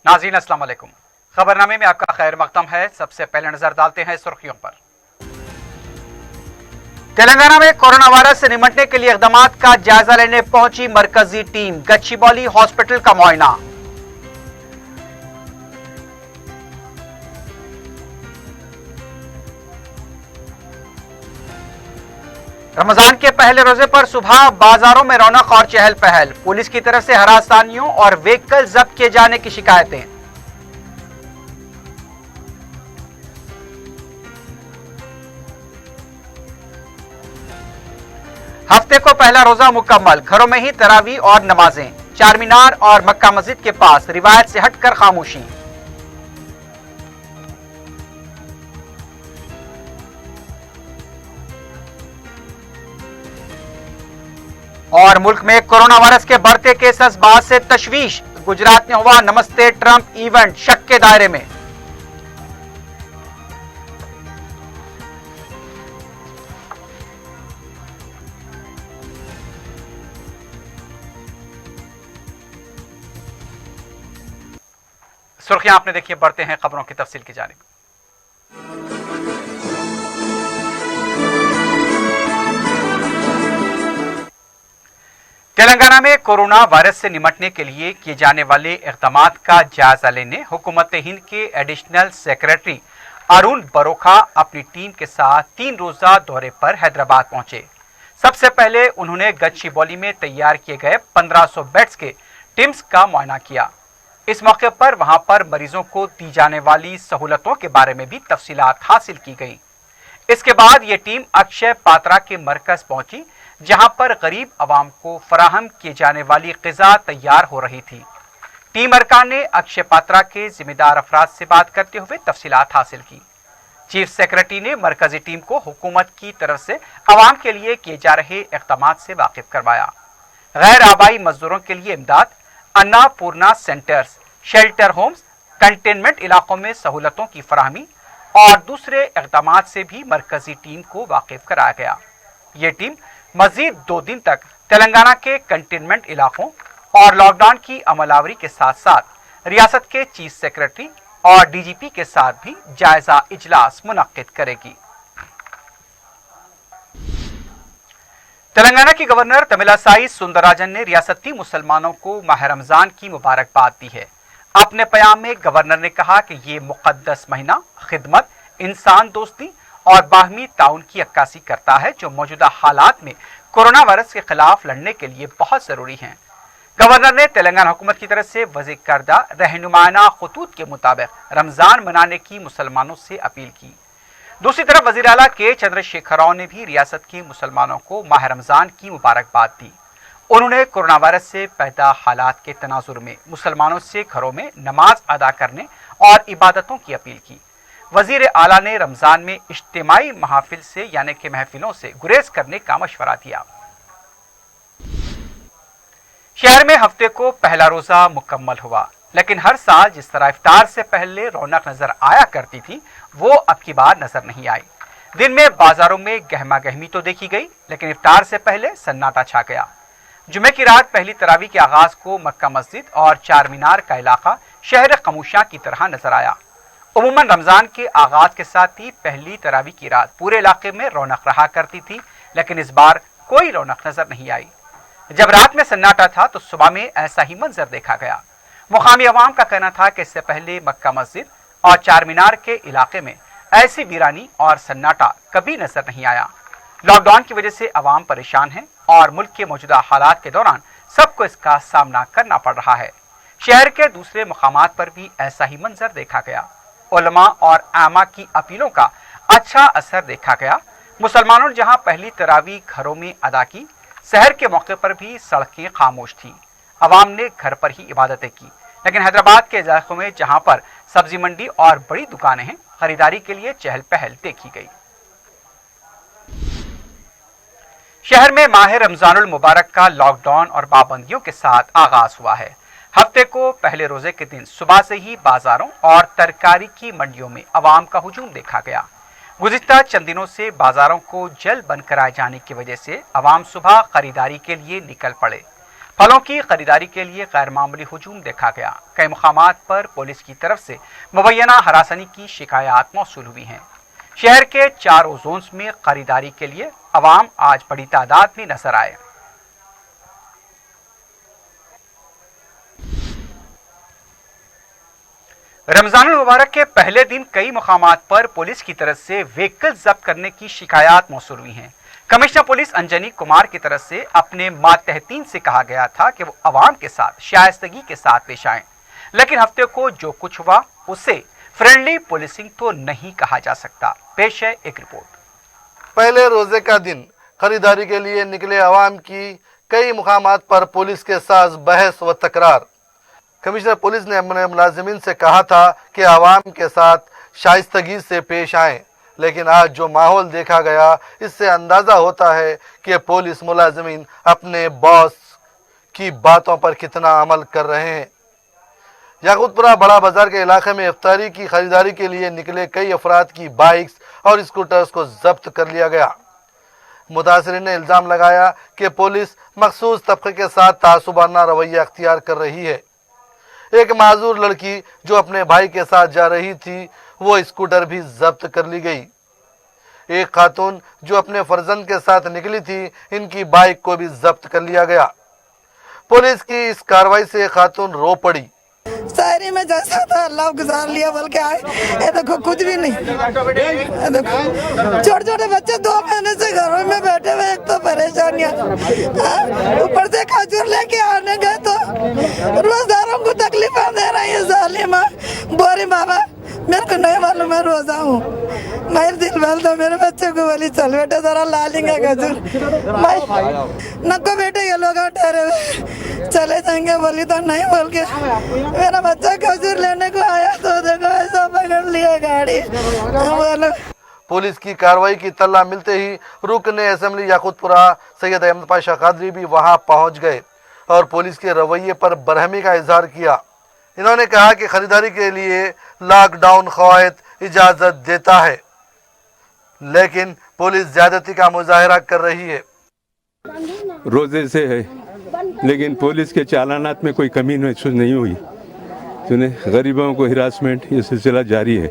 नाज़रीन अस्सलाम वालेकुम। खबरनामे में आपका खैर मकदम है। सबसे पहले नजर डालते हैं सुर्खियों पर। तेलंगाना में कोरोना वायरस से निपटने के लिए इकदाम का जायजा लेने पहुंची मरकजी टीम। गच्चीबौली हॉस्पिटल का मुआयना। रमजान के पहले रोजे पर सुबह बाजारों में रौनक और चहल पहल। पुलिस की तरफ से हरासानियों और व्हीकल जब्त किए जाने की शिकायतें। हफ्ते को पहला रोजा मुकम्मल। घरों में ही तरावी और नमाजें। चार मीनार और मक्का मस्जिद के पास रिवायत से हटकर खामोशी। और मुल्क में कोरोना वायरस के बढ़ते केसेस बाद से तशवीश। गुजरात में हुआ नमस्ते ट्रंप इवेंट शक के दायरे में। सुर्खियां आपने देखिए, बढ़ते हैं खबरों की तफसील की जानिब। तेलंगाना में कोरोना वायरस से निपटने के लिए किए जाने वाले इक़दाम का जायजा लेने हुकूमत हिंद के एडिशनल सेक्रेटरी अरुण बरोखा अपनी टीम के साथ 3 रोजा दौरे पर हैदराबाद पहुंचे। सबसे पहले उन्होंने गच्चीबौली में तैयार किए गए 1500 बेड्स के टिम्स का मुआयना किया। इस मौके पर वहां पर मरीजों को दी जाने वाली सहूलतों के बारे में भी तफसीलात हासिल की गई। इसके बाद ये टीम अक्षय पात्रा के मरकज पहुंची, जहां पर गरीब आवाम को फराहम किए जाने वाली ग़िज़ा तैयार हो रही थी। टीम अरकान ने अक्षय पात्रा के जिम्मेदार अफराद से बात करते हुए तफसीलात हासिल की। चीफ सेक्रेटरी ने मरकजी टीम को हुकूमत की तरफ से आवाम के लिए किए जा रहे इक़दाम से वाकिफ करवाया। गैर आबाई मजदूरों के लिए इमदाद, Annapurna centres, shelter homes, containment इलाकों में सहूलतों की फराहमी और दूसरे इक़दाम से भी मरकजी टीम को वाकिफ कराया गया। ये टीम मजीद 2 दिन तक तेलंगाना के कंटेनमेंट इलाकों और लॉकडाउन की अमलावरी के साथ साथ रियासत के चीफ सेक्रेटरी और डीजीपी के साथ भी जायजा इजलास मुनक्किद करेगी। तेलंगाना की गवर्नर तमिलिसाई सुंदरराजन ने रियासती मुसलमानों को माह रमजान की मुबारकबाद दी है। अपने बयान में गवर्नर ने कहा कि ये मुक़द्दस महीना खिदमत, इंसान दोस्ती और बाहमी ताउन की अक्कासी करता है, जो मौजूदा हालात में कोरोना वायरस के खिलाफ लड़ने के लिए बहुत जरूरी हैं। गवर्नर ने तेलंगाना हुकूमत की तरफ से वज़ी करदा रहनुमाना खतूत के मुताबिक रमजान मनाने की मुसलमानों से अपील की। दूसरी तरफ वज़ीर आला के चंद्रशेखर राव ने भी रियासत के मुसलमानों को माह रमजान की मुबारकबाद दी। उन्होंने कोरोना वायरस से पैदा हालात के तनाजुर में मुसलमानों से घरों में नमाज अदा करने और इबादतों की अपील की। वजीर आला ने रमजान में इज्तिमाई महफिल से यानी कि महफिलों से गुरेज करने का मशवरा दिया। शहर में हफ्ते को पहला रोजा मुकम्मल हुआ, लेकिन हर साल जिस तरह इफ्तार से पहले रौनक नजर आया करती थी, वो अब की बार नजर नहीं आई। दिन में बाजारों में गहमा गहमी तो देखी गई, लेकिन इफ्तार से पहले सन्नाटा छा गया। जुमे की रात पहली तरावी के आगाज को मक्का मस्जिद और चार मीनार का इलाका शहर खमोशा की तरह नजर आया। उमूमन रमजान के आगाज के साथ ही पहली तरावी की रात पूरे इलाके में रौनक रहा करती थी, लेकिन इस बार कोई रौनक नजर नहीं आई। जब रात में सन्नाटा था तो सुबह में ऐसा ही मंजर देखा गया। मुकामी अवाम का कहना था कि इससे पहले मक्का मस्जिद और चार मीनार के इलाके में ऐसी वीरानी और सन्नाटा कभी नजर नहीं आया। लॉकडाउन की वजह से अवाम परेशान है और मुल्क के मौजूदा हालात के दौरान सबको इसका सामना करना पड़ रहा है। शहर के दूसरे मुकामात पर भी ऐसा ही मंजर देखा गया। उलमा और आमा की अपीलों का अच्छा असर देखा गया। मुसलमानों ने जहां पहली तरावी घरों में अदा की, सहर के मौके पर भी सड़कें खामोश थीं। अवाम ने घर पर ही इबादतें की, लेकिन हैदराबाद के इलाकों में जहां पर सब्जी मंडी और बड़ी दुकानें हैं, खरीदारी के लिए चहल पहल देखी गई। शहर में माह रमजानुल मुबारक का लॉकडाउन और पाबंदियों के साथ आगाज हुआ है। हफ्ते को पहले रोजे के दिन सुबह से ही बाजारों और तरकारी की मंडियों में अवाम का हुजूम देखा गया। गुज़िश्ता चंद दिनों से बाजारों को जल बंद कराए जाने की वजह से अवाम सुबह खरीदारी के लिए निकल पड़े। फलों की खरीदारी के लिए गैर मामूली हुजूम देखा गया। कई मुकामात पर पुलिस की तरफ से मुबैना हरासनी की शिकायत मौसूल हुई हैं। शहर के चारों जोन्स में खरीदारी के लिए अवाम आज बड़ी तादाद में नजर आए। रमजानुल मुबारक के पहले दिन कई मुकामात पर पुलिस की तरफ से व्हीकल जब्त करने की शिकायत मौसूल हुई हैं। कमिश्नर पुलिस अंजनी कुमार की तरफ से अपने मातहतीन से कहा गया था कि वो अवाम के साथ शाइस्तगी के साथ पेश आएं, लेकिन हफ्ते को जो कुछ हुआ उसे फ्रेंडली पुलिसिंग तो नहीं कहा जा सकता। पेश है एक रिपोर्ट। पहले रोजे का दिन खरीदारी के लिए निकले अवाम की कई मुकामात पर पुलिस के साथ बहस व तकरार। कमिश्नर पुलिस ने अपने मुलाजिमीन से कहा था कि अवाम के साथ शाइस्तगी से पेश आएं, लेकिन आज जो माहौल देखा गया इससे अंदाज़ा होता है कि पुलिस मुलाजिमीन अपने बॉस की बातों पर कितना अमल कर रहे हैं। याकूतपुरा बड़ा बाजार के इलाके में इफ्तारी की खरीदारी के लिए निकले कई अफराद की बाइक्स और स्कूटर्स को जब्त कर लिया गया। मुतासरीन ने इल्ज़ाम लगाया कि पुलिस मखसूस तबके के साथ तासुबाना रवैया अख्तियार कर रही है। एक माजूर लड़की जो अपने भाई के साथ जा रही थी वो स्कूटर भी जब्त कर ली गई। एक खातून जो अपने फर्जंद के साथ निकली थी इनकी बाइक को भी जब्त कर लिया गया। पुलिस की इस कार्रवाई से खातून रो पड़ी। शायरी में जैसा था अल्लाह गुजार लिया बोल के आए, ये देखो कुछ भी नहीं। छोटे छोटे बच्चे 2 महीने से घरों में बैठे हुए, एक तो परेशानियां, ऊपर से खजूर लेके आने गए तो रोजदारों को तकलीफ दे रही है जालिमा। बोरी बाबा मेरे को नहीं मालूम मैं रोजा हूँ, मेरे दिल बोल दो मेरे बच्चे को बोली चल बेटे जरा ला लेंगे खजूर। नको बेटे ये लोग ठहरे हुए चले जाएंगे बोली तो नहीं बोल के मेरा बच्चा खजूर लेने को आया तो देखो ऐसा पकड़ लिया गाड़ी। बोलो पुलिस की कार्रवाई की तल्ला मिलते ही रुकने असेंबली याकूतपुरा सैयद अहमद पाशा कादरी भी वहां पहुंच गए और पुलिस के रवैये पर बरहमी का इजहार किया। इन्होंने कहा कि खरीदारी के लिए लॉकडाउन कवायद इजाजत देता है, लेकिन पुलिस ज्यादती का मुजाहरा कर रही है। रोजे से है लेकिन पुलिस के चालानात में कोई कमी महसूस नहीं हुई। सुने गरीबों को हिरासमेंट ये सिलसिला जारी है।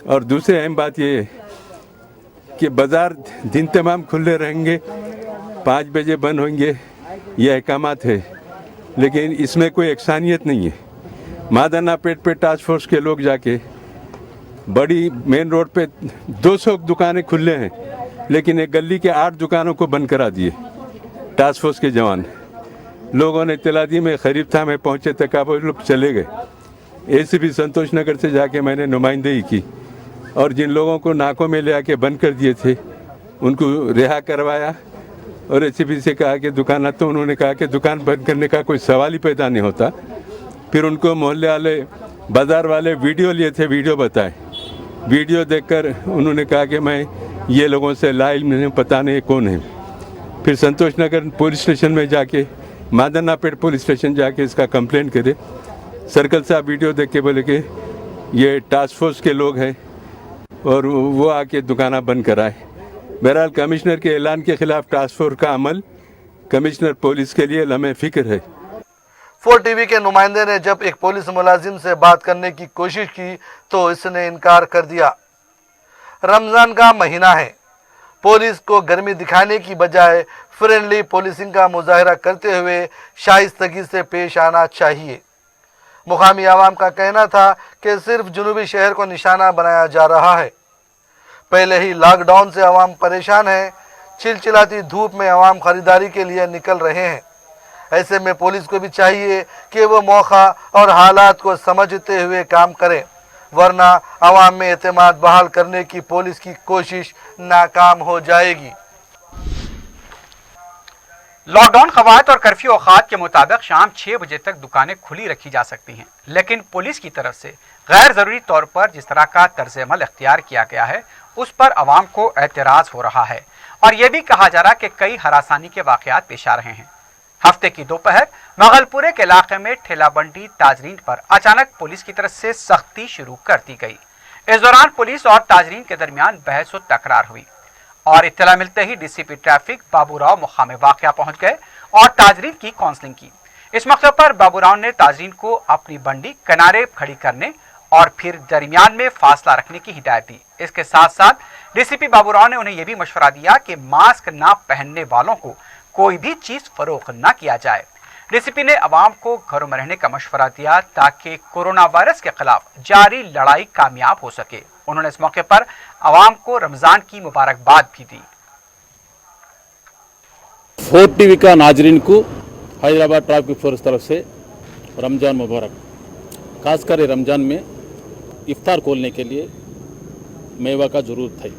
और दूसरी अहम बात ये है कि बाज़ार दिन तमाम खुले रहेंगे, 5 बजे बंद होंगे, ये अहकामात है, लेकिन इसमें कोई एकसानियत नहीं है। मादाना पेट पे टास्क फोर्स के लोग जाके बड़ी मेन रोड पे 200 दुकानें खुले हैं, लेकिन एक गली के 8 दुकानों को बंद करा दिए टास्क फोर्स के जवान। लोगों ने इत्तला दी, में खरीब था, मैं पहुँचे तक वो लोग चले गए। एसीपी संतोष नगर से जाके मैंने नुमाइंदगी की और जिन लोगों को नाकों में ले आके बंद कर दिए थे उनको रिहा करवाया और एसीपी से कहा कि दुकान, तो उन्होंने कहा कि दुकान बंद करने का कोई सवाल ही पैदा नहीं होता। फिर उनको मोहल्ले वाले बाज़ार वाले वीडियो लिए थे, वीडियो बताए। वीडियो देखकर उन्होंने कहा कि मैं ये लोगों से लाइल पता नहीं कौन है। फिर संतोष नगर पुलिस स्टेशन में जाके, मादना पेट पुलिस स्टेशन जाके इसका कंप्लेंट करे। सर्कल साहब वीडियो देख के बोले कि ये टास्क फोर्स के लोग हैं और वो आके दुकाना बंद कराए। बहरहाल कमिश्नर के ऐलान के खिलाफ टास्क फोर्स का अमल कमिश्नर पुलिस के लिए लम्हे फिक्र है। 4 टीवी के नुमाइंदे ने जब एक पुलिस मुलाजिम से बात करने की कोशिश की तो इसने इनकार कर दिया। रमज़ान का महीना है, पुलिस को गर्मी दिखाने की बजाय फ्रेंडली पुलिसिंग का मुजाहरा करते हुए शाइस्तगी से पेश आना चाहिए। मुकामी आवाम का कहना था कि सिर्फ जुनूबी शहर को निशाना बनाया जा रहा है। पहले ही लॉकडाउन से आवाम परेशान है। चिलचिलाती धूप में आवाम खरीदारी के लिए निकल रहे हैं। ऐसे में पुलिस को भी चाहिए कि वो मौका और हालात को समझते हुए काम करे, वरना आवाम में एतमाद बहाल करने की पुलिस की कोशिश नाकाम हो जाएगी। लॉकडाउन कवायद और कर्फ्यू औकात के मुताबिक शाम 6 बजे तक दुकानें खुली रखी जा सकती हैं, लेकिन पुलिस की तरफ से गैर जरूरी तौर पर जिस तरह का तर्ज अमल इख्तियार किया गया है उस पर अवाम को एतराज हो रहा है और यह भी कहा जा रहा है कि कई हरासानी के वाकयात पेश आ रहे हैं। हफ्ते की दोपहर मगलपुरे के इलाके में ठेला बंडी ताजरीन पर अचानक पुलिस की तरफ से सख्ती शुरू कर दी गई। इस दौरान पुलिस और ताजरीन के दरमियान बहस और तकरार हुई और इत्तला मिलते ही डीसीपी ट्रैफिक बाबूराव मुकाम वाकया पहुंच गए और ताजरीन की काउंसलिंग की। इस मौके पर बाबूराव ने ताजरीन को अपनी बंडी किनारे खड़ी करने और फिर दरमियान में फासला रखने की हिदायत दी। इसके साथ साथ डीसीपी बाबूराव ने उन्हें यह भी मशवरा दिया कि मास्क न पहनने वालों को कोई भी चीज फरोख्त न किया जाए। डीसीपी ने अवाम को घरों में रहने का मशवरा दिया ताकि कोरोना वायरस के खिलाफ जारी लड़ाई कामयाब हो सके। उन्होंने इस मौके पर अवाम को रमजान की मुबारकबाद भी दी। 4 टीवी का नाजरीन को हैदराबाद ट्रैफिक फोर्स तरफ से रमजान मुबारक। खासकर रमजान में इफ्तार खोलने के लिए मेवा का ज़रूरत है,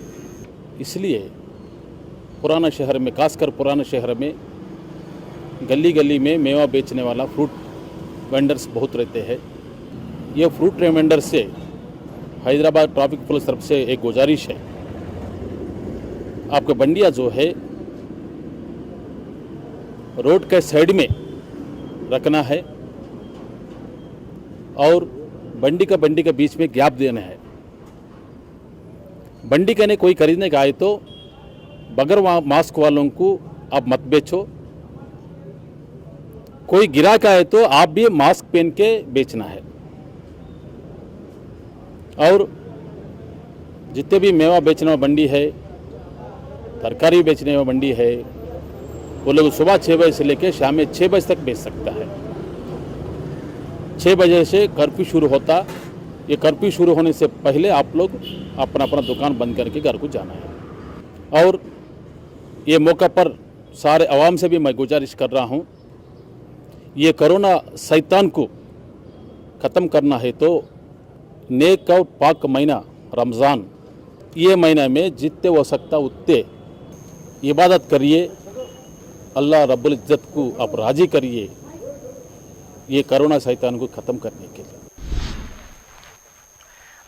इसलिए पुराना शहर में, खासकर पुराने शहर में गली गली में मेवा बेचने वाला फ्रूट वेंडर्स बहुत रहते हैं। ये फ्रूट वेंडर से हैदराबाद ट्रैफिक पुलिस तरफ से एक गुजारिश है, आपका बंडिया जो है रोड के साइड में रखना है और बंडी के बीच में गैप देना है। बंडी कहने कोई खरीदने का आए तो बगैर मास्क वालों को आप मत बेचो, कोई गिराक आए तो आप भी मास्क पहन के बेचना है। और जितने भी मेवा बेचने वाला बंडी है, तरकारी बेचने वाला बंडी है, वो लोग सुबह 6 बजे से लेकर शाम में 6 बजे तक बेच सकता है। 6 बजे से कर्फ्यू शुरू होता, ये कर्फ्यू शुरू होने से पहले आप लोग अपना अपना दुकान बंद करके घर को जाना है। और ये मौका पर सारे आवाम से भी मैं गुजारिश कर रहा हूँ, ये कोरोना शैतान को ख़त्म करना है तो नेक और पाक महीना रमज़ान, ये महीना में जितने हो सकता उतने इबादत करिए, अल्लाह रब्बुल इज़्ज़त को आप राज़ी करिए ये कोरोना शैतान को ख़त्म करने के लिए।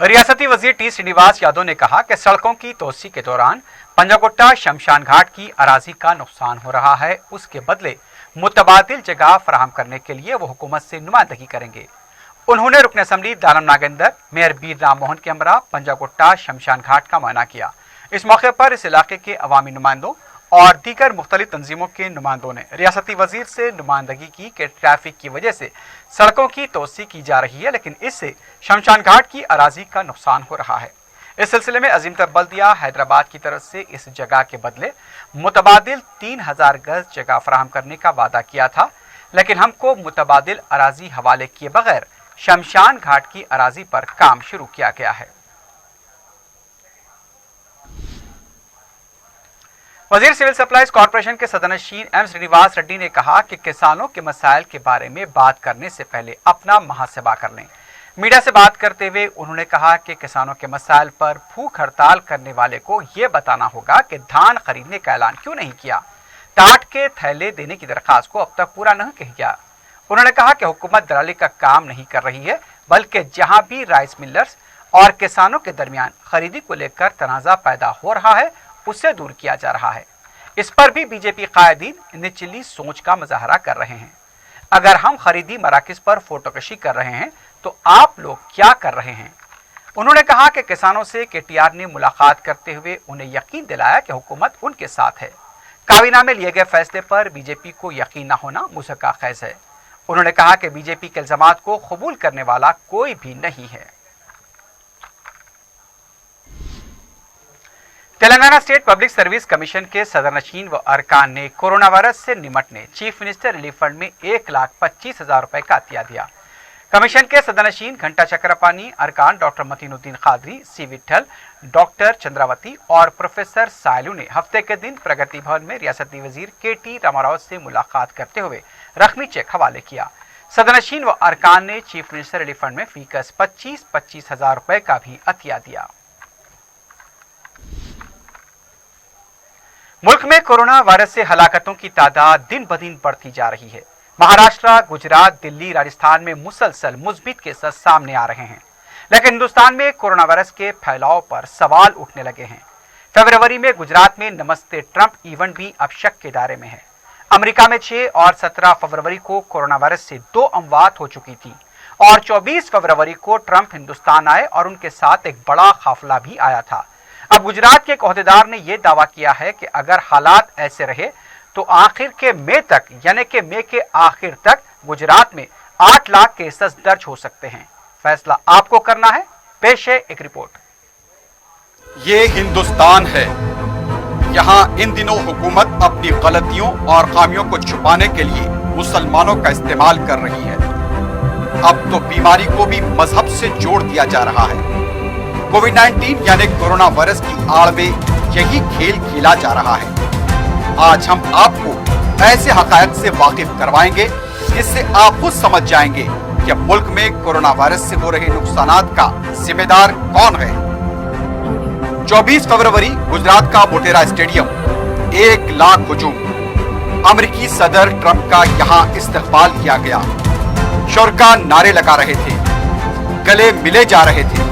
रियासती वजीर टी श्रीनिवास यादव ने कहा कि सड़कों की तोसी के दौरान पंजागुट्टा शमशान घाट की अराजी का नुकसान हो रहा है, उसके बदले मुतबादिल जगह फराहम करने के लिए वो हुकूमत से नुमाइंदगी करेंगे। उन्होंने रुकन असम्बली दानम नागेंदर, मेयर बीर राम मोहन के हमरा पंजागुट्टा शमशान घाट का मुआयना किया। इस मौके पर इस इलाके के अवामी नुमाइंदों और दीगर मुख्तलिफ तंजीमों के नुमाइंदों ने रियासती वजीर से नुमाइंदगी की कि ट्रैफिक की वजह से सड़कों की तोसी की जा रही है, लेकिन इससे शमशान घाट की अराजी का नुकसान हो रहा है। इस सिलसिले में अजीम तर बल्दिया हैदराबाद की तरफ से इस जगह के बदले मुतबादिल 3000 गज जगह फराहम करने का वादा किया था, लेकिन हमको मुतबादिल अराजी हवाले किए बगैर शमशान घाट की अराजी पर काम शुरू किया गया है। वजीर सिविल सप्लाईज कॉरपोरेशन के सदनशीन एम श्रीनिवास रेड्डी ने कहा कि किसानों के मसाइल के बारे में बात करने से पहले अपना मुहासबा कर लें। मीडिया से बात करते हुए उन्होंने कहा कि किसानों के मसाइल पर भूख हड़ताल करने वाले को यह बताना होगा कि धान खरीदने का ऐलान क्यों नहीं किया, टाट के थैले देने की दरखास्त को अब तक पूरा नहीं किया। उन्होंने कहा कि हुकूमत दलाली का काम नहीं कर रही है, बल्कि जहां भी राइस मिलर्स और किसानों के दरमियान खरीदी को लेकर तनाज़ा पैदा हो रहा है उससे दूर किया जा रहा है। इस पर भी बीजेपी कायदीन निचली सोच का मुजाहरा कर रहे हैं। अगर हम खरीदी मराकज़ पर फोटोकशी कर रहे हैं तो आप लोग क्या कर रहे हैं। उन्होंने कहा कि किसानों से केटीआर ने मुलाकात करते हुए उन्हें यकीन दिलाया कि हुकूमत उनके साथ है। काबीना में लिए गए फैसले पर बीजेपी को यकीन न होना मुसक्का खैज है। उन्होंने कहा कि बीजेपी के इल्जामात को कबूल करने वाला कोई भी नहीं है। Telangana state public service commission के सदरनशीन व अरकान ने कोरोना वायरस से निमटने चीफ मिनिस्टर रिलीफ फंड में 1,25,000 रुपए का अतिया दिया। कमीशन के सदनशीन घंटा चक्रपानी, अरकान डॉक्टर मतीनुद्दीन खादरी, सी विट्ठल, डॉक्टर चंद्रावती और प्रोफेसर सायलू ने हफ्ते के दिन प्रगति भवन में रियासती वजीर के.टी. रामाराव से मुलाकात करते हुए रकमी चेक हवाले किया। सदनशीन व अरकान ने चीफ मिनिस्टर रिलीफ फंड में फीकस 25,000 रुपए का भी अतिया दिया। मुल्क में कोरोना वायरस से हलाकतों की तादाद दिन ब दिन बढ़ती जा रही है। महाराष्ट्र, गुजरात, दिल्ली, राजस्थान में मुसलसल मुस्बित केसेस सामने आ रहे हैं, लेकिन हिंदुस्तान में कोरोना वायरस के फैलाव पर सवाल उठने लगे हैं। फरवरी में गुजरात में नमस्ते ट्रंप इवेंट भी अब शक के दायरे में है। अमेरिका में 6 और 17 फरवरी को कोरोना वायरस से 2 अमवात हो चुकी थी और 24 फरवरी को ट्रंप हिंदुस्तान आए और उनके साथ एक बड़ा काफिला भी आया था। अब गुजरात के एक ओहदेदार ने यह दावा किया है कि अगर हालात ऐसे रहे तो आखिर के मई तक यानी कि मई के आखिर तक गुजरात में 8 लाख केसेस दर्ज हो सकते हैं। फैसला आपको करना है। पेश है एक रिपोर्ट। ये हिंदुस्तान है, यहाँ इन दिनों हुकूमत अपनी गलतियों और खामियों को छुपाने के लिए मुसलमानों का इस्तेमाल कर रही है। अब तो बीमारी को भी मजहब से जोड़ दिया जा रहा है। कोविड-19 यानी कोरोना वायरस की आड़ में यही खेल खेला जा रहा है। आज हम आपको ऐसे हकायक से वाकिफ करवाएंगे जिससे आप खुद समझ जाएंगे कि मुल्क में कोरोना वायरस से हो रहे नुकसानात का जिम्मेदार कौन है। 24 फरवरी गुजरात का मोटेरा स्टेडियम 1 लाख हुजूम। अमेरिकी सदर ट्रंप का यहाँ इस्तकबाल किया गया। शुरका नारे लगा रहे थे, गले मिले जा रहे थे।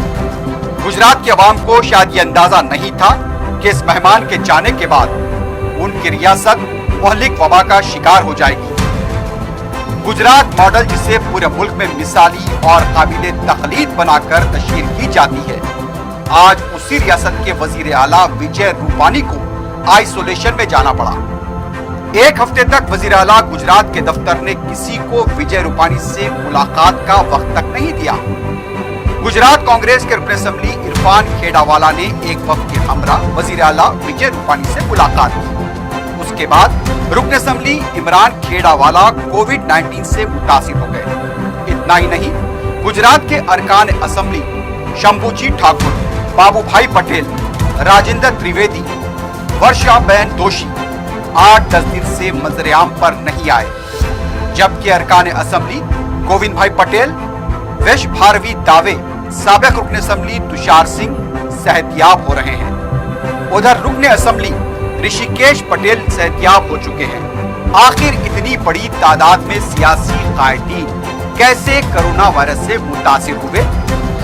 गुजरात की आवाम को शायद ये अंदाजा नहीं था कि इस मेहमान के जाने के बाद उनकी रियासत मुहलिक वबा का शिकार हो जाएगी। गुजरात मॉडल जिसे पूरे मुल्क में मिसाली और काबिले तखलीद बनाकर तशहीर की जाती है, आज उसी रियासत के वजीर आला विजय रूपानी को आइसोलेशन में जाना पड़ा। 1 हफ्ते तक वजीर आला गुजरात के दफ्तर ने किसी को विजय रूपानी से मुलाकात का वक्त तक नहीं दिया। गुजरात कांग्रेस के रुकन असेंबली इरफान खेड़ावाला ने एक वक्त के हमरा वजीर आला विजय रूपानी से मुलाकात की। उसके बाद रुकन असेंबली इमरान खेड़ावाला कोविड-19 से मुतासिर हो गए। इतना ही नहीं, गुजरात के अरकान असेंबली शंभूजी ठाकुर, बाबू भाई पटेल, राजेंद्र त्रिवेदी, वर्षाबेन दोषी 8-10 दिन से मंजर-ए-आम पर नहीं आए, जबकि अरकान असेंबली गोविंद भाई पटेल, वैश भारवी दावे, साबिक रुकन असेंबली तुषार सिंह सेहतियाब हो रहे हैं। उधर रुकन असेंबली ऋषिकेश पटेल सेहतियाब हो चुके हैं। आखिर इतनी बड़ी तादाद में सियासी कायदीन कैसे कोरोना वायरस से मुतासिर हुए,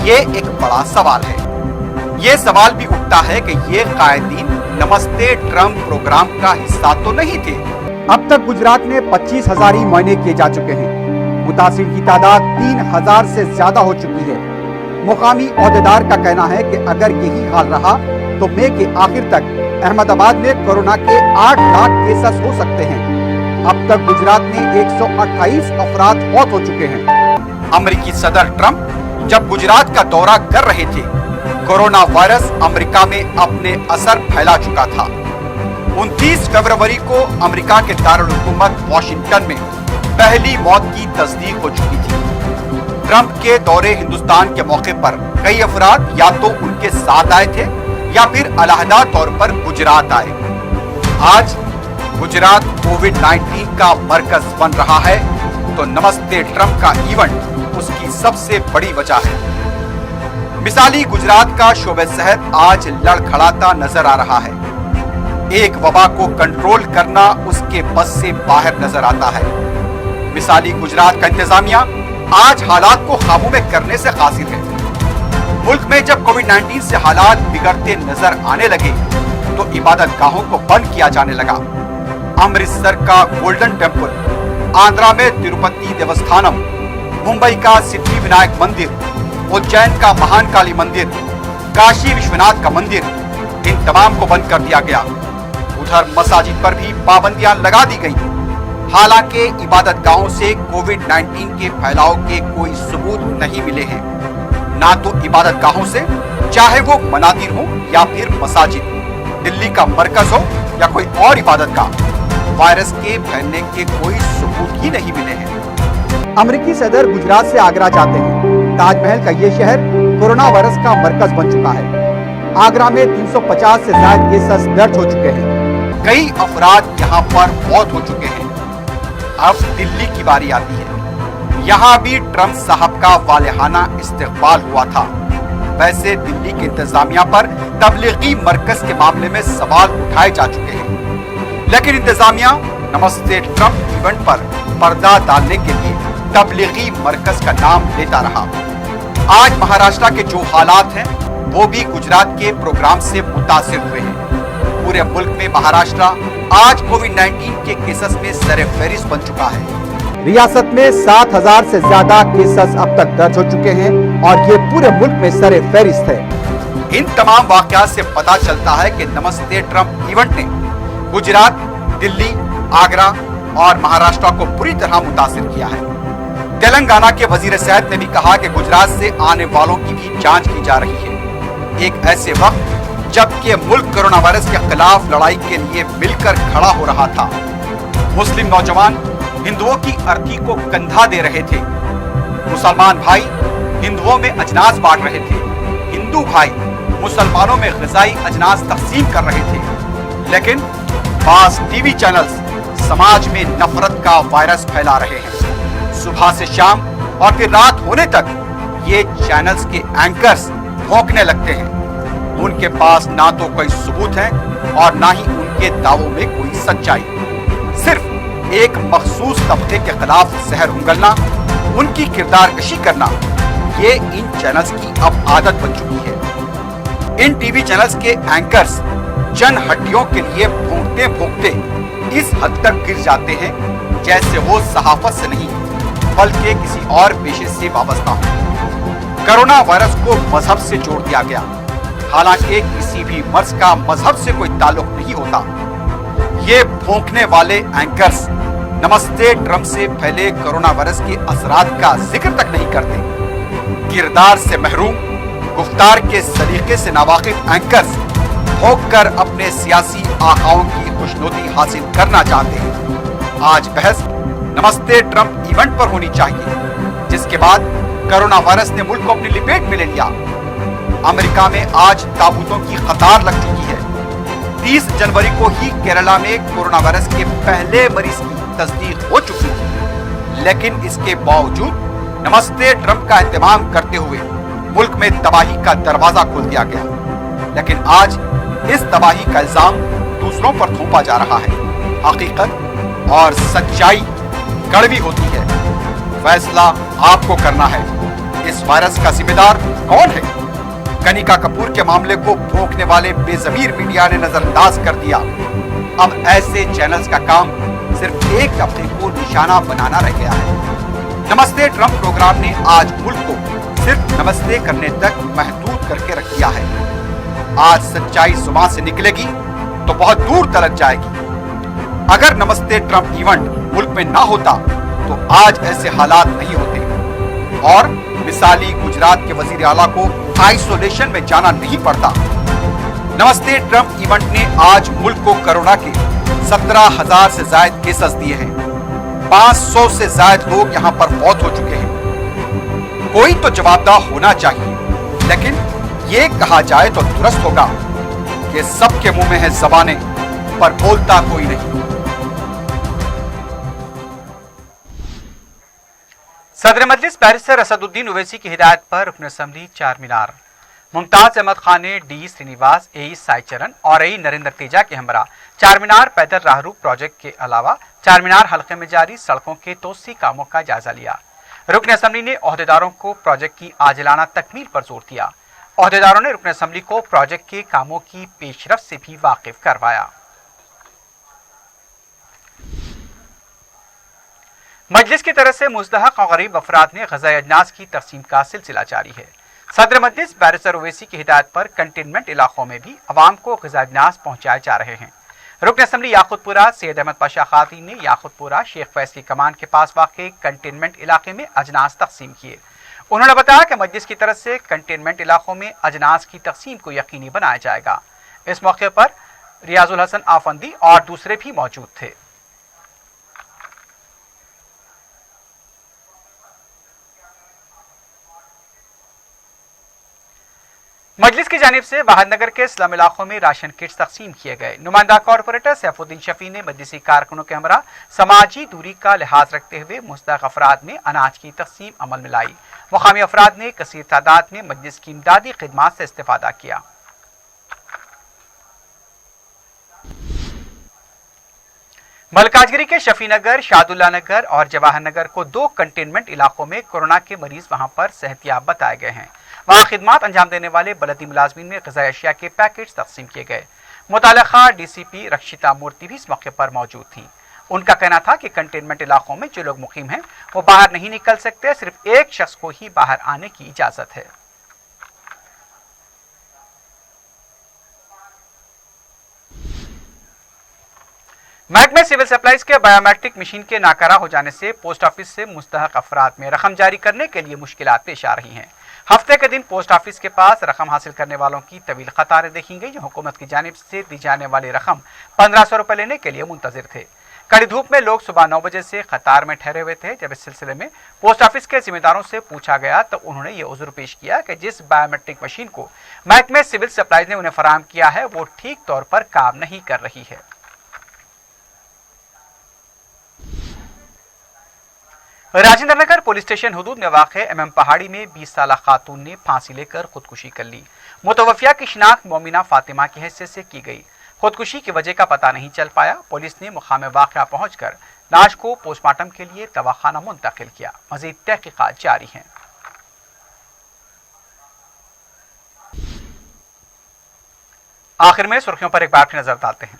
ये एक बड़ा सवाल है। ये सवाल भी उठता है कि ये कायदीन नमस्ते ट्रंप प्रोग्राम का हिस्सा तो नहीं थे। अब तक गुजरात में 25,000 ही मुआयने किए जा चुके हैं। मुतासिर की तादाद 3,000 से ज्यादा हो चुकी है। मुकामी ओहदेदार का कहना है कि अगर यही हाल रहा तो मई के आखिर तक अहमदाबाद में कोरोना के 8 लाख केसेस हो सकते हैं। अब तक गुजरात में 128 अफराद फौत हो चुके हैं। अमेरिकी सदर ट्रंप जब गुजरात का दौरा कर रहे थे, कोरोना वायरस अमेरिका में अपने असर फैला चुका था। 29 फरवरी को अमेरिका के दारुल हुकूमत वॉशिंगटन में पहली मौत की तस्दीक हो चुकी थी। ट्रंप के दौरे हिंदुस्तान के मौके पर कई अफराद या तो उनके साथ आए थे या फिर अलहदा तौर पर गुजरात आए। आज गुजरात कोविड-19 का मरकज बन रहा है तो नमस्ते ट्रंप का इवेंट उसकी सबसे बड़ी वजह है। मिसाली गुजरात का शोबे सेहत आज लड़खड़ाता नजर आ रहा है। एक वबा को कंट्रोल करना उसके बस से बाहर नजर आता है। मिसाली गुजरात का इंतजामिया आज हालात को काबू में करने से कासिर है। मुल्क में जब कोविड-19 से हालात बिगड़ते नजर आने लगे तो इबादत गाहों को बंद किया जाने लगा। अमृतसर का गोल्डन टेम्पल, आंध्रा में तिरुपति देवस्थानम, मुंबई का सिद्धि विनायक मंदिर, उज्जैन का महान काली मंदिर, काशी विश्वनाथ का मंदिर, इन तमाम को बंद कर दिया गया। उधर मसाजिद पर भी पाबंदियां लगा दी गई। हालांकि इबादत गाहों से कोविड-19 के फैलाव के कोई सबूत नहीं मिले हैं। ना तो इबादत गाहों से, चाहे वो मनादिर हो या फिर मसाजिद, दिल्ली का मरकज हो या कोई और इबादत गाह, वायरस के फैलने के कोई सबूत ही नहीं मिले हैं। अमेरिकी सदर गुजरात से आगरा जाते हैं। ताजमहल का ये शहर कोरोना वायरस का मरकज बन चुका है। आगरा में 350 से ज्यादा केसेस दर्ज हो चुके हैं। कई अफराद यहाँ पर मौत हो चुके हैं। अब दिल्ली की बारी आती है। यहाँ भी ट्रंप साहब का वालेहाना इस्तकबाल हुआ था। वैसे दिल्ली के इंतजामिया पर तबलीगी मरकज के मामले में सवाल उठाए जा चुके हैं, लेकिन इंतजामिया नमस्ते ट्रंप इवेंट पर पर्दा डालने के लिए तबलीगी मरकज का नाम लेता रहा। आज महाराष्ट्र के जो हालात हैं वो भी गुजरात के प्रोग्राम से मुतासिर हुए हैं। पूरे मुल्क में महाराष्ट्र आज कोविड-19 के केसेस में सर-ए-फहरिस्त बन चुका है। रियासत में 7,000 से ज्यादा केसेस अब तक दर्ज हो चुके हैं और ये पूरे मुल्क में सर-ए-फहरिस्त है। इन तमाम वाकयात से पता चलता है कि नमस्ते ट्रंप इवेंट ने गुजरात, दिल्ली, आगरा और महाराष्ट्र को बुरी तरह मुतासिर किया है। तेलंगाना के वजीर सेहत ने भी कहा कि गुजरात से आने वालों की भी जांच की जा रही है। एक ऐसे वक्त जबकि मुल्क कोरोना वायरस के खिलाफ लड़ाई के लिए मिलकर खड़ा हो रहा था। मुस्लिम नौजवान हिंदुओं की अर्थी को कंधा दे रहे थे, मुसलमान भाई हिंदुओं में अजनास बांट रहे थे, हिंदू भाई मुसलमानों में ग़िज़ाई अजनास तकसीम कर रहे थे, लेकिन बास टीवी चैनल्स समाज में नफरत का वायरस फैला रहे हैं। सुबह से शाम और फिर रात होने तक ये चैनल्स के एंकर्स भौंकने लगते हैं। उनके पास ना तो कोई सबूत है और ना ही उनके दावों में कोई सच्चाई। सिर्फ एक मखसूस तबके के खिलाफ जहर उंगलना, उनकी किरदार कशी करना, ये इन चैनल्स की अब आदत बन चुकी है। इन टीवी चैनल्स के एंकर्स चंद हड्डियों के लिए भौंकते भौंकते इस हद तक गिर जाते हैं जैसे वो सहाफत से नहीं बल्कि किसी और पेशे से वाबस्ता हो। कोरोना वायरस को मजहब से जोड़ दिया गया, हालांकि किसी भी मर्ज का मजहब से कोई ताल्लुक नहीं होता। ये भौंकने वाले एंकर्स नमस्ते ट्रम्प से फैले कोरोना वायरस के असरात का जिक्र तक नहीं करते। किरदार से महरूम, गुफ्तार के सलीके से नावाकिफ एंकर्स भौंक कर अपने सियासी आकाओं की खुशनुदी हासिल करना चाहते हैं। आज बहस नमस्ते ट्रम्प इवेंट पर होनी चाहिए, जिसके बाद कोरोना वायरस ने मुल्क को अपनी लिपेट में ले लिया। अमेरिका में आज ताबूतों की कतार लग चुकी है। 30 जनवरी को ही केरला में कोरोना वायरस के पहले मरीज की तस्दीक हो चुकी थी, लेकिन इसके बावजूद नमस्ते ट्रम्प का एहतमाम करते हुए मुल्क में तबाही का दरवाजा खोल दिया गया। लेकिन आज इस तबाही का इल्जाम दूसरों पर थोपा जा रहा है। हकीकत और सच्चाई कड़वी होती है। फैसला आपको करना है। इस वायरस का जिम्मेदार कौन है? कनिका कपूर के मामले को भोंकने वाले बेज़मीर मीडिया ने नजरअंदाज कर दिया। अब ऐसे चैनल्स का काम सिर्फ एक तबके को निशाना बनाना रह गया है। नमस्ते ट्रम्प प्रोग्राम ने आज मुल्क को सिर्फ नमस्ते करने तक महदूद करके रख दिया है। आज सच्चाई जुबान से निकलेगी तो बहुत दूर तलक जाएगी। अगर नमस्ते ट्रम्प इवेंट मुल्क में ना होता तो आज ऐसे हालात नहीं होते और मिसाली गुजरात के वजीर आला को आइसोलेशन में जाना नहीं पड़ता। नमस्ते ट्रम्प इवेंट ने आज मुल्क को कोरोना के 17,000 से ज्यादा केसेस दिए हैं। 500 से ज्यादा लोग यहां पर फौत हो चुके हैं। कोई तो जवाबदार होना चाहिए, लेकिन ये कहा जाए तो दुरुस्त होगा कि सबके मुंह में है ज़बानें पर बोलता कोई नहीं। सदर मजलिस बैरिस्टर असदुद्दीन ओवैसी की हिदायत पर रुकन असम्बली चार मीनार मुमताज अहमद खान ने डी श्रीनिवास, ए साई चरण और ए नरेंद्र तेजा के हमरा चार मीनार पैदल राहरू प्रोजेक्ट के अलावा चार मीनार हल्के में जारी सड़कों के तोसी कामों का जायजा लिया। रुकन असम्बली ने ओहदेदारों को प्रोजेक्ट की आजिलाना तकमील पर जोर दिया। ओहदेदारों ने रुकन असम्बली को प्रोजेक्ट के कामों की पेशरफ से भी वाकिफ करवाया। मजलिस की तरफ से मुस्तहक और गरीब अफराद में ग़िज़ाई अजनास की तकसीम का सिलसिला जारी है। सदर मजलिस बैरिस्टर ओवैसी की हिदायत पर कंटेनमेंट इलाकों में भी अवाम को ग़िज़ाई अजनास पहुँचाए जा रहे हैं। रुकन असम्बली याकूतपुरा सैयद अहमद पाशा खातून ने याकूतपुरा शेख फैज की कमान के पास वाक़े कंटेनमेंट इलाके में अजनास तकसीम किए। उन्होंने बताया कि मजलिस की तरफ से कंटेनमेंट इलाकों में अजनास की तकसीम को यकीनी बनाया जाएगा। इस मौके पर रियाजुल हसन आफंदी और दूसरे भी मौजूद थे। मजलिस की जानिब से वाहदनगर के स्लम इलाकों में राशन किट्स तकसीम किए गए। नुमाइंदा कॉरपोरेटर सैफुद्दीन शफी ने मजलिसी कारकुनों के हमरा समाजी दूरी का लिहाज रखते हुए मुस्तहक अफराद में अनाज की तकसीम अमल में लाई। मुकामी अफराद ने कसीर तादाद में मजलिस की इमदादी खिदमात से इस्तेफादा किया। मलकाजगिरी के शफीनगर, शादुल्ला नगर और जवाहर नगर को 2 कंटेनमेंट इलाकों में कोरोना के मरीज वहां पर सेहतियाब बताए गए हैं। वहां खिदमात अंजाम देने वाले बलदी मुलाजमीन में ग़िज़ाई अशिया के पैकेट्स तकसीम किए गए। मुताल्लिक़ा डीसीपी रक्षिता मूर्ति भी इस मौके पर मौजूद थी। उनका कहना था कि कंटेनमेंट इलाकों में जो लोग मुकीम हैं वो बाहर नहीं निकल सकते, सिर्फ एक शख्स को ही बाहर आने की इजाजत है। महकमे सिविल सप्लाईज के बायोमेट्रिक मशीन के नाकारा हो जाने से पोस्ट ऑफिस से मुस्तहक अफराद में रकम जारी करने के लिए मुश्किलात पेश आ रही हैं। हफ्ते के दिन पोस्ट ऑफिस के पास रकम हासिल करने वालों की तवील कतारें देखी गई, जो हुकूमत की जानिब से दी जाने वाली रकम 1500 रुपये लेने के लिए मुंतजिर थे। कड़ी धूप में लोग सुबह 9 बजे से कतार में ठहरे हुए थे। जब इस सिलसिले में पोस्ट ऑफिस के जिम्मेदारों से पूछा गया तो उन्होंने ये उज़्र पेश किया कि जिस बायोमेट्रिक मशीन को महकमे सिविल सप्लाईज ने उन्हें फराहम किया है वो ठीक तौर पर काम नहीं कर रही है। राजेंद्र नगर पुलिस स्टेशन हुदूद में वाक़े MM पहाड़ी में 20 साला खातून ने फांसी लेकर खुदकुशी कर ली। मुतवफ़िया की शिनाख्त मोमिना फातिमा की हैसियत से की गई। खुदकुशी की वजह का पता नहीं चल पाया। पुलिस ने मुकाम वाक़या पहुंचकर लाश को पोस्टमार्टम के लिए दवाखाना मुंतकिल किया। मज़ीद तहक़ीक़ात जारी हैं। आखिर में सुर्खियों पर एक बार फिर नजर डालते हैं।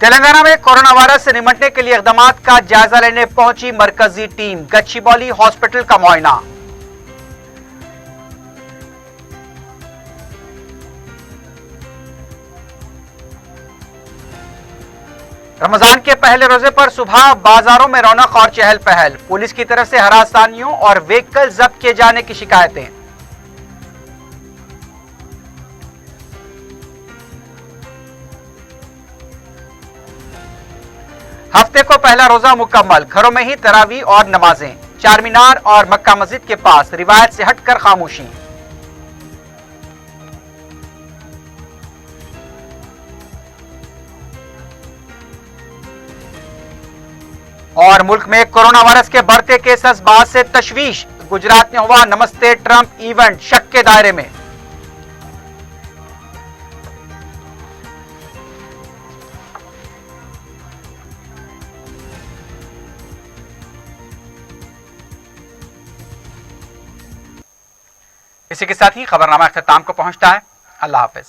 तेलंगाना में कोरोना वायरस से निपटने के लिए इक़दामात का जायजा लेने पहुंची मरकजी टीम। गच्चीबौली हॉस्पिटल का मुआयना। रमजान के पहले रोजे पर सुबह बाजारों में रौनक और चहल पहल। पुलिस की तरफ से हरासानियों और व्हीकल जब्त किए जाने की शिकायतें। हफ्ते को पहला रोजा मुकम्मल, घरों में ही तरावी और नमाजें। चार मीनार और मक्का मस्जिद के पास रिवायत से हटकर खामोशी। और मुल्क में कोरोना वायरस के बढ़ते केसेस बाद से तशवीश। गुजरात में हुआ नमस्ते ट्रंप इवेंट शक के दायरे में। इसी के साथ ही खबरनामा अख्ताम को पहुंचता है। अल्लाह हाफिज।